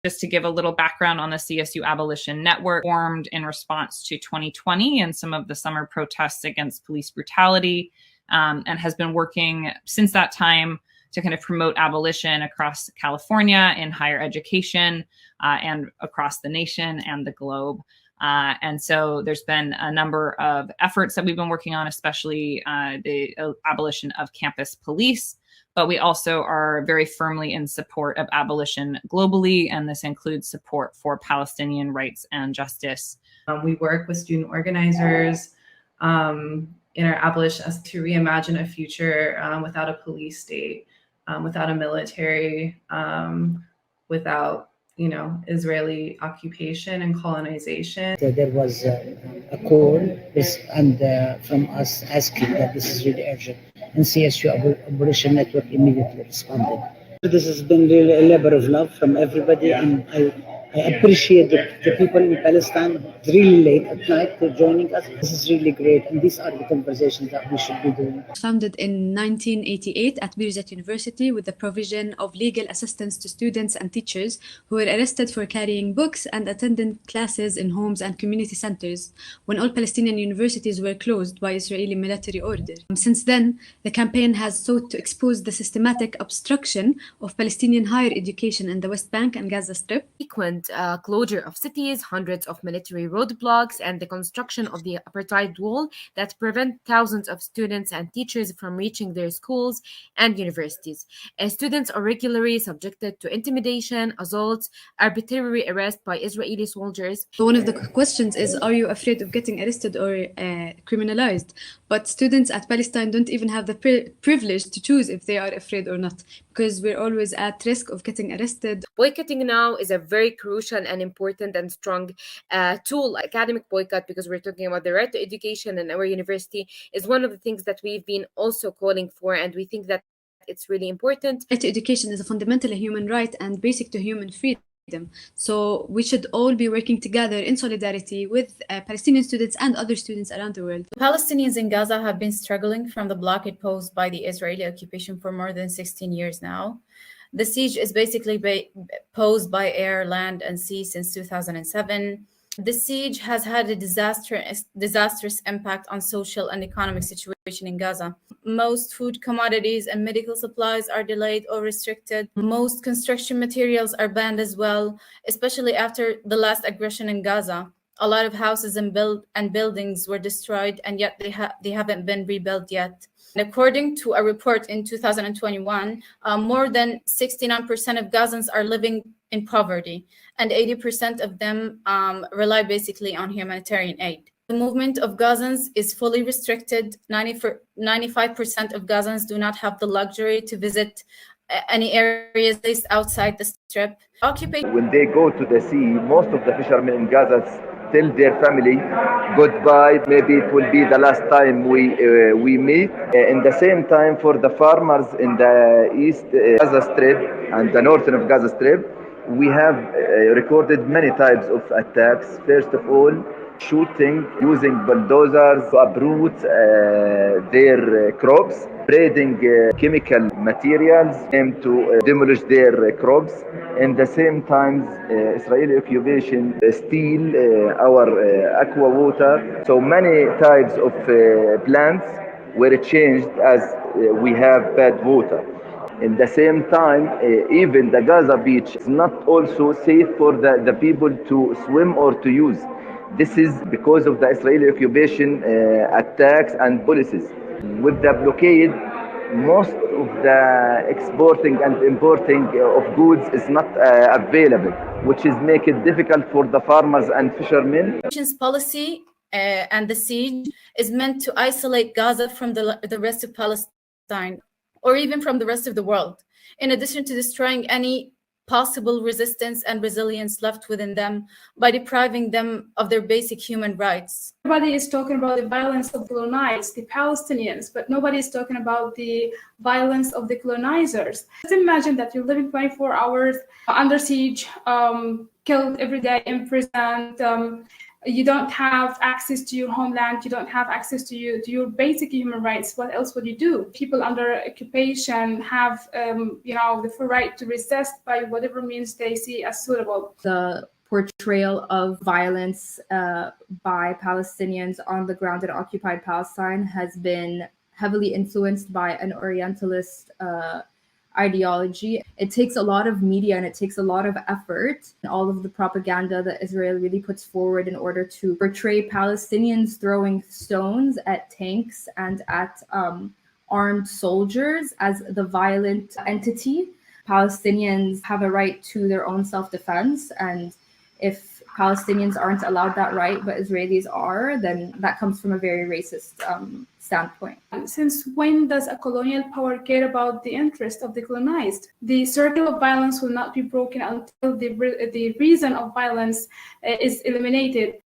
Just to give a little background on the CSU Abolition Network, formed in response to 2020 and some of the summer protests against police brutality, and has been working since that time to kind of promote abolition across California in higher education and across the nation and the globe. And so there's been a number of efforts that we've been working on, especially the abolition of campus police. But we also are very firmly in support of abolition globally, and this includes support for Palestinian rights and justice. We work with student organizers in our abolitionists to reimagine a future without a police state, without a military, without Israeli occupation and colonization. There was a call and from us asking that this is really urgent, and CSU Operation Network immediately responded. This has been really a labor of love from everybody, and I appreciate the people in Palestine really late at night for joining us. This is really great, and these are the conversations that we should be doing. Founded in 1988 at Birzeit University with the provision of legal assistance to students and teachers who were arrested for carrying books and attending classes in homes and community centers when all Palestinian universities were closed by Israeli military order. Since then, the campaign has sought to expose the systematic obstruction of Palestinian higher education in the West Bank and Gaza Strip. Closure of cities, hundreds of military roadblocks, and the construction of the apartheid wall that prevent thousands of students and teachers from reaching their schools and universities. Students are regularly subjected to intimidation, assaults, arbitrary arrest by Israeli soldiers. One of the questions is, are you afraid of getting arrested or criminalized? But students at Palestine don't even have the privilege to choose if they are afraid or not, because we're always at risk of getting arrested. Boycotting now is a very crucial and important and strong tool. Academic boycott, because we're talking about the right to education in our university, is one of the things that we've been also calling for, and we think that it's really important. Right to education is a fundamental human right and basic to human freedom. So we should all be working together in solidarity with Palestinian students and other students around the world. Palestinians in Gaza have been struggling from the blockade posed by the Israeli occupation for more than 16 years now. The siege is basically posed by air, land, and sea since 2007. The siege has had a disastrous impact on social and economic situation in Gaza. Most food commodities and medical supplies are delayed or restricted. Most construction materials are banned as well, especially after the last aggression in Gaza. A lot of houses and buildings were destroyed, and yet they haven't been rebuilt yet. And according to a report in 2021, more than 69% of Gazans are living in poverty, and 80% of them rely basically on humanitarian aid. The movement of Gazans is fully restricted. 95% of Gazans do not have the luxury to visit any areas based outside the strip. When they go to the sea, most of the fishermen in Gaza tell their family goodbye. Maybe it will be the last time we meet. In the same time, for the farmers in the east Gaza Strip and the northern of Gaza Strip, we have recorded many types of attacks. First of all, shooting using bulldozers to uproot their crops, spreading chemical materials aimed to demolish their crops. In the same time, Israeli occupation steal our aqua water. So many types of plants were changed as we have bad water. In the same time, even the Gaza beach is not also safe for the people to swim or to use. This is because of the Israeli occupation attacks and policies. With the blockade, most of the exporting and importing of goods is not available, which is make it difficult for the farmers and fishermen. Policy and the siege is meant to isolate Gaza from the rest of Palestine, or even from the rest of the world, in addition to destroying any possible resistance and resilience left within them by depriving them of their basic human rights. Everybody is talking about the violence of the colonized, the Palestinians, but nobody is talking about the violence of the colonizers. Just imagine that you're living 24 hours under siege, killed every day, imprisoned, you don't have access to your homeland, you don't have access to your basic human rights, what else would you do? People under occupation have, the full right to resist by whatever means they see as suitable. The portrayal of violence by Palestinians on the ground in occupied Palestine has been heavily influenced by an Orientalist ideology. It takes a lot of media and it takes a lot of effort, and all of the propaganda that Israel really puts forward in order to portray Palestinians throwing stones at tanks and at armed soldiers as the violent entity. Palestinians have a right to their own self-defense, and if Palestinians aren't allowed that right, but Israelis are, then that comes from a very racist standpoint. Since when does a colonial power care about the interest of the colonized? The circle of violence will not be broken until the reason of violence is eliminated.